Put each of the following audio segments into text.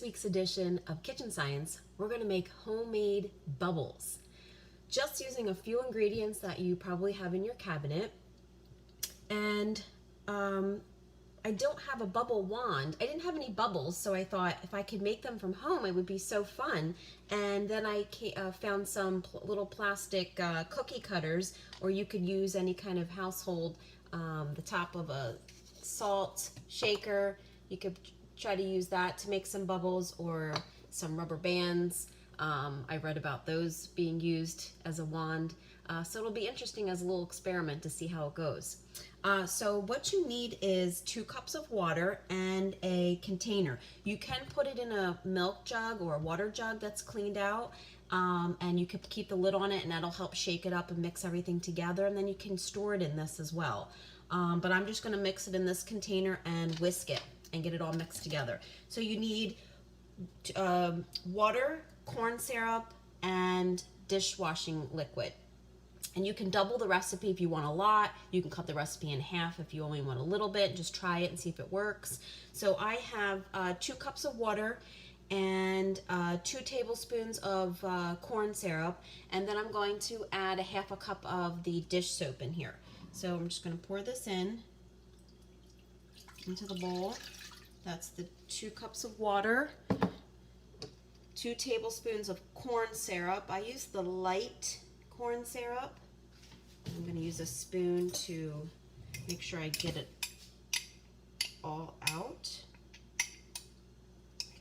week's edition of Kitchen Science, we're going to make homemade bubbles. Just using a few ingredients that you probably have in your cabinet. And I don't have a bubble wand. I didn't have any bubbles, so I thought if I could make them from home, it would be so fun. And then I found some little plastic cookie cutters, or you could use any kind of household, the top of a salt shaker. You could try to use that to make some bubbles, or some rubber bands. I read about those being used as a wand. So it'll be interesting as a little experiment to see how it goes. So what you need is 2 cups of water and a container. You can put it in a milk jug or a water jug that's cleaned out, and you can keep the lid on it, and that'll help shake it up and mix everything together, and then you can store it in this as well. But I'm just going to mix it in this container and whisk it and get it all mixed together. So you need water, corn syrup, and dishwashing liquid. And you can double the recipe if you want a lot. You can cut the recipe in half if you only want a little bit. Just try it and see if it works. So I have 2 cups of water and 2 tablespoons of corn syrup, and then I'm going to add a half a cup of the dish soap in here. So I'm just going to pour this into the bowl. That's the 2 cups of water, 2 tablespoons of corn syrup. I use the light corn syrup. I'm going to use a spoon to make sure I get it all out.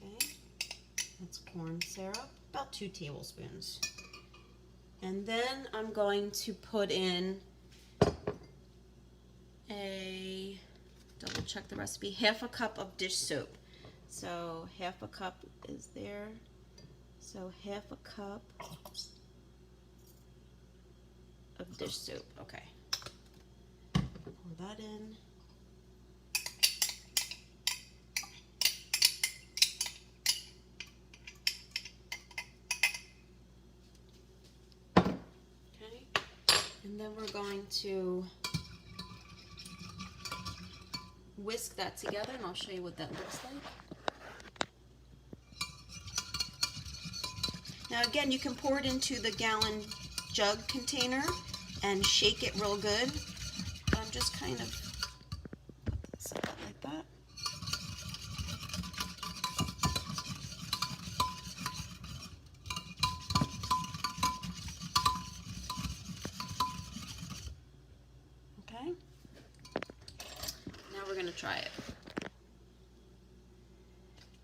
Okay, that's corn syrup, about 2 tablespoons. And then I'm going to put in double check the recipe, half a cup of dish soap. So half a cup is there. So half a cup of dish soap. Okay. Pour that in. Okay. And then we're going to whisk that together, and I'll show you what that looks like. Now again, you can pour it into the gallon jug container and shake it real good. But I'm just kind of set that like that. Okay. Now we're going to try it.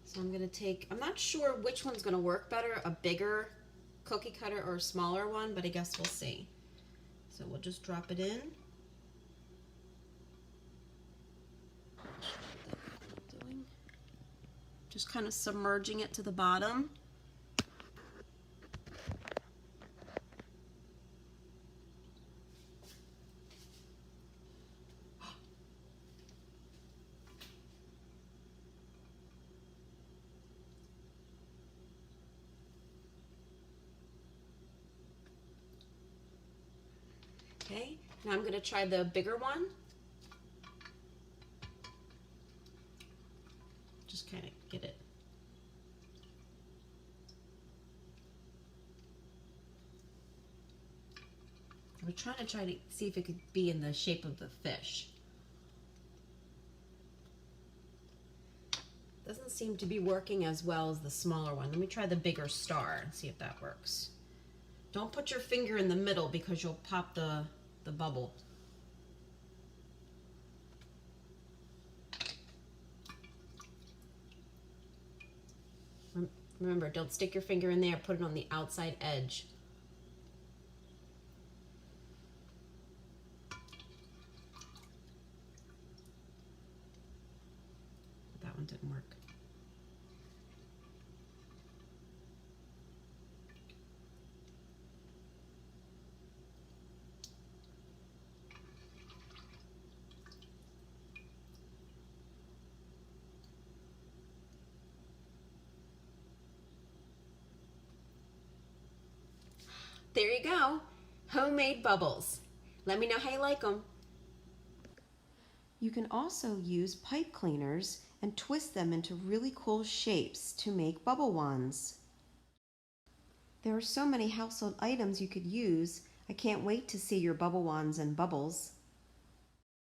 So I'm going to take, I'm not sure which one's going to work better, a bigger cookie cutter or a smaller one, but I guess we'll see. So we'll just drop it in. Just kind of submerging it to the bottom. Okay, now I'm going to try the bigger one. Just kind of get it. We're trying to see if it could be in the shape of the fish. Doesn't seem to be working as well as the smaller one. Let me try the bigger star and see if that works. Don't put your finger in the middle because you'll pop the bubble. Remember, don't stick your finger in there, put it on the outside edge. That one didn't work. There you go, homemade bubbles. Let me know how you like them. You can also use pipe cleaners and twist them into really cool shapes to make bubble wands. There are so many household items you could use. I can't wait to see your bubble wands and bubbles.